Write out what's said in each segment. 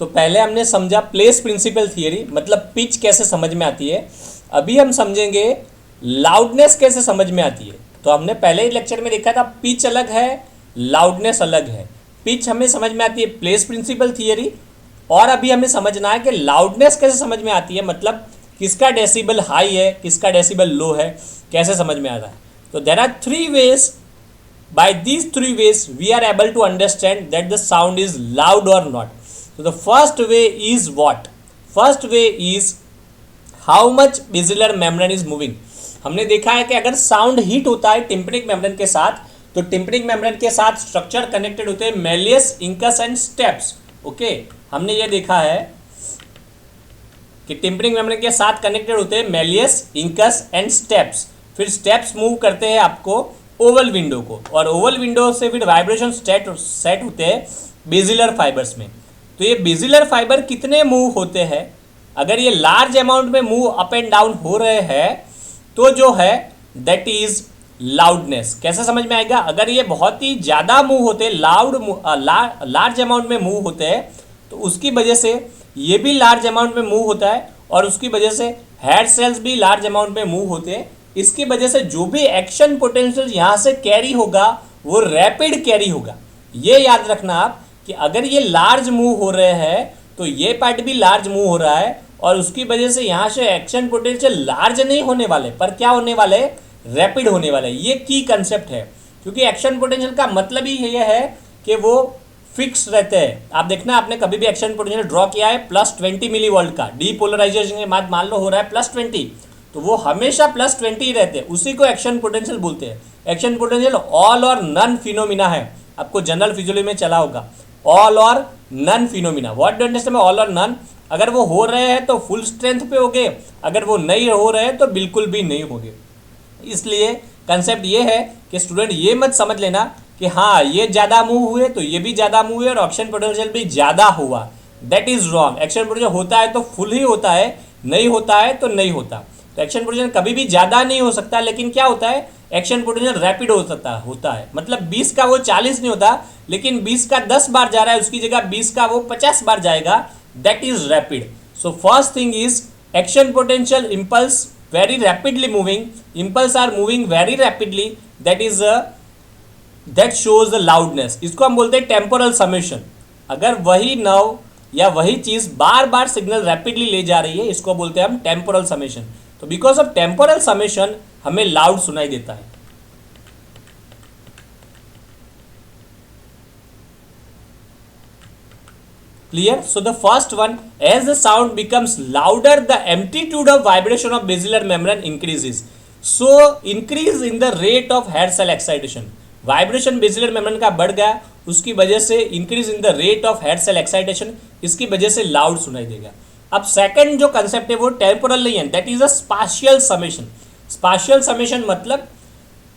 तो पहले हमने समझा प्लेस प्रिंसिपल थियरी, मतलब पिच कैसे समझ में आती है। अभी हम समझेंगे लाउडनेस कैसे समझ में आती है। तो हमने पहले ही लेक्चर में देखा था पिच अलग है, लाउडनेस अलग है। पिच हमें समझ में आती है प्लेस प्रिंसिपल थियरी, और अभी हमें समझना है कि लाउडनेस कैसे समझ में आती है, मतलब किसका डेसिबल हाई है, किसका डेसिबल लो है, कैसे समझ में आता है। तो there are three ways, by these three ways we are able to understand that the sound is loud or not. So the first way is what? First way is how much basilar membrane is moving. हमने देखा है कि अगर sound heat होता है टिम्पनिक membrane के साथ, तो टिम्पनिक मेम्ब्रेन के साथ स्ट्रक्चर कनेक्टेड होते हैं Méliès, incus and steps. Okay, हमने ये देखा है कि टिम्पनिक मेम्ब्रेन के साथ कनेक्टेड होते हैं मेलियस, इंकस एंड स्टेप्स। फिर स्टेप्स मूव करते हैं आपको ओवल विंडो को, और ओवल विंडो से फिर वाइब्रेशन सेट होते हैं बेजिलर फाइबर्स में। तो ये बेजिलर फाइबर कितने मूव होते हैं, अगर ये लार्ज अमाउंट में मूव अप एंड डाउन हो रहे हैं तो जो है दैट इज लाउडनेस। कैसे समझ में आएगा? अगर ये बहुत ही ज़्यादा मूव होते हैं, लार्ज अमाउंट में मूव होते हैं, तो उसकी वजह से ये भी लार्ज अमाउंट में मूव होता है, और उसकी वजह से हेड सेल्स भी लार्ज अमाउंट में मूव होते हैं। इसकी वजह से जो भी एक्शन पोटेंशियल यहाँ से कैरी होगा वो रैपिड कैरी होगा। ये याद रखना आप कि अगर ये लार्ज मूव हो रहे हैं तो ये पार्ट भी लार्ज मूव हो रहा है, और उसकी वजह से यहाँ से एक्शन पोटेंशियल लार्ज नहीं होने वाले, पर क्या होने वाले, रैपिड होने वाले। ये की कंसेप्ट है, क्योंकि एक्शन पोटेंशियल का मतलब ही ये है कि वो फिक्स रहते हैं। आप देखना, आपने कभी भी एक्शन पोटेंशियल ड्रॉ किया है +20 मिली वोल्ट का, डीपोलराइजेशन के बाद मान लो हो रहा है +20, तो वो हमेशा +20 रहते हैं, उसी को एक्शन पोटेंशियल बोलते हैं। Action potential all or none phenomena है, आपको जनरल फिजियोलॉजी में चला होगा, all or none phenomena. What do understand all or none? अगर वो हो रहे हैं तो फुल स्ट्रेंथ पे होंगे, अगर वो नहीं हो रहे हैं तो बिल्कुल भी नहीं होंगे। इसलिए कंसेप्ट ये है कि स्टूडेंट ये मत समझ लेना कि हाँ ये ज़्यादा मूव हुए तो ये भी ज़्यादा मूव हुए और एक्शन पोटेंशियल भी ज़्यादा हुआ, that is wrong. Action potential होता है तो फुल ही होता है, नहीं होता है तो नहीं होता। तो एक्शन पोटेंशियल कभी भी ज़्यादा नहीं हो सकता, लेकिन क्या होता है, एक्शन पोटेंशियल रैपिड होता है। मतलब 20 का वो 40 नहीं होता, लेकिन 20 का 10 बार जा रहा है, उसकी जगह 20 का वो 50 बार जाएगा, that is rapid. So first thing is action potential impulse very rapidly moving, impulse are moving very rapidly, that shows the loudness. इसको हम बोलते हैं टेम्पोरल समेशन। अगर वही नर्व या वही चीज़ बार बार सिग्नल रैपिडली ले जा रही है, इसको बोलते हैं हम टेम्पोरल समेशन। तो बिकॉज ऑफ टेम्पोरल समेशन हमें लाउड सुनाई देता है। Clear? So the first one, as the sound becomes louder, the amplitude of vibration of basilar membrane increases. So increase in the rate of head cell excitation. Vibration basilar membrane का बढ़ गया, उसकी वजह से increase in the rate of head cell excitation, इसकी वजह से loud सुनाई देगा। अब सेकंड जो कंसेप्ट है वो टेम्पोरल नहीं है, that is a spatial summation. Spatial summation मतलब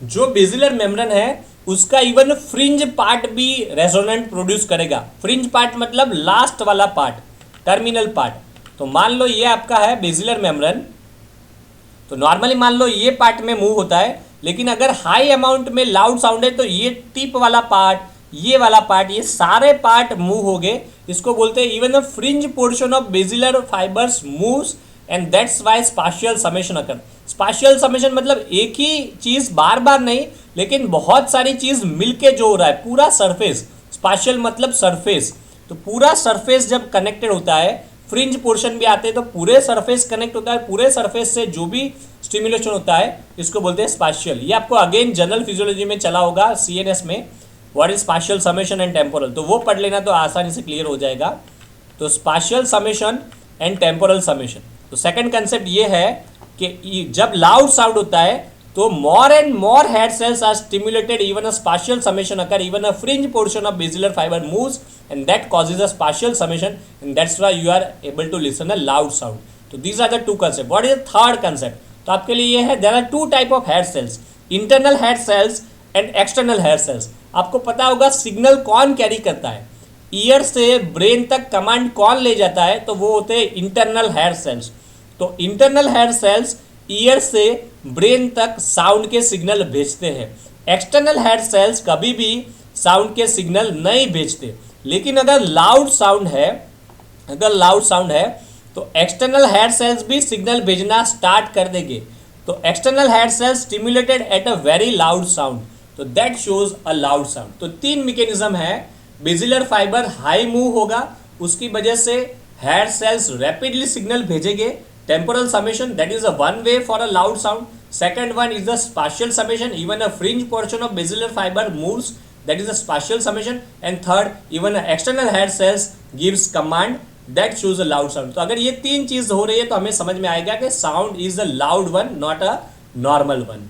जो बेसिलर मेम्ब्रेन है उसका इवन फ्रिंज पार्ट भी रेजोनेंट प्रोड्यूस करेगा। फ्रिंज पार्ट मतलब लास्ट वाला पार्ट, टर्मिनल पार्ट। तो मान लो ये आपका है बेसिलर मेम्ब्रेन, तो नॉर्मली मान लो ये पार्ट में मूव होता है, लेकिन अगर हाई अमाउंट में लाउड साउंड है तो ये टिप वाला पार्ट, ये वाला पार्ट, ये सारे पार्ट मूव हो गए। इसको बोलते हैं even the fringe portion of basilar fibres moves, and that's why spatial summation occur. Spatial summation मतलब एक ही चीज़ बार बार नहीं, लेकिन बहुत सारी चीज़ मिलके जो हो रहा है, पूरा सरफेस। स्पाशियल मतलब सरफेस, तो पूरा सरफेस जब कनेक्टेड होता है, फ्रिंज पोर्शन भी आते हैं तो पूरे सरफेस कनेक्ट होता है, पूरे सरफेस से जो भी स्टिमुलेशन होता है इसको बोलते हैं स्पाशियल। ये आपको अगेन जनरल फिजियोलॉजी में चला होगा, CNS में, what is spatial summation and temporal, तो वो पढ़ लेना तो आसानी से क्लियर हो जाएगा। तो spatial summation and temporal summation. तो सेकंड कंसेप्ट ये है कि जब लाउड साउंड होता है तो more and more head cells are stimulated, even a spatial summation occur, even a fringe portion of basilar fibre moves, and that causes a spatial summation, and that's why you are able to listen a loud sound. तो these are the two concept. What is the third concept? तो आपके लिए ये है, there are two type of head cells, internal head cells and external head cells. आपको पता होगा signal कौन कैरी करता है, ईयर से ब्रेन तक कमांड कौन ले जाता है, तो वो होते हैं इंटरनल हेड सेल्स। तो इंटरनल हेड सेल्स ईयर से ब्रेन तक साउंड के सिग्नल भेजते हैं। एक्सटर्नल हेड सेल्स कभी भी साउंड के सिग्नल नहीं भेजते। लेकिन अगर लाउड साउंड है अगर लाउड साउंड है तो एक्सटर्नल हेयर सेल्स भी सिग्नल भेजना स्टार्ट कर देंगे। तो external hair cells stimulated at a very loud sound, तो that shows a loud sound. तो तीन मैकेनिज्म है, बेसिलर फाइबर हाई मूव होगा, उसकी वजह से हेयर सेल्स रैपिडली सिग्नल भेजेंगे। Temporal summation, that is a one way for a loud sound. Second one is the spatial summation, even a fringe portion of basilar fibre moves, that is a spatial summation. And third, even external hair cells gives command that shows a loud sound. तो अगर ये तीन चीज हो रही है तो हमें समझ में आएगा कि sound is a loud one, not a normal one.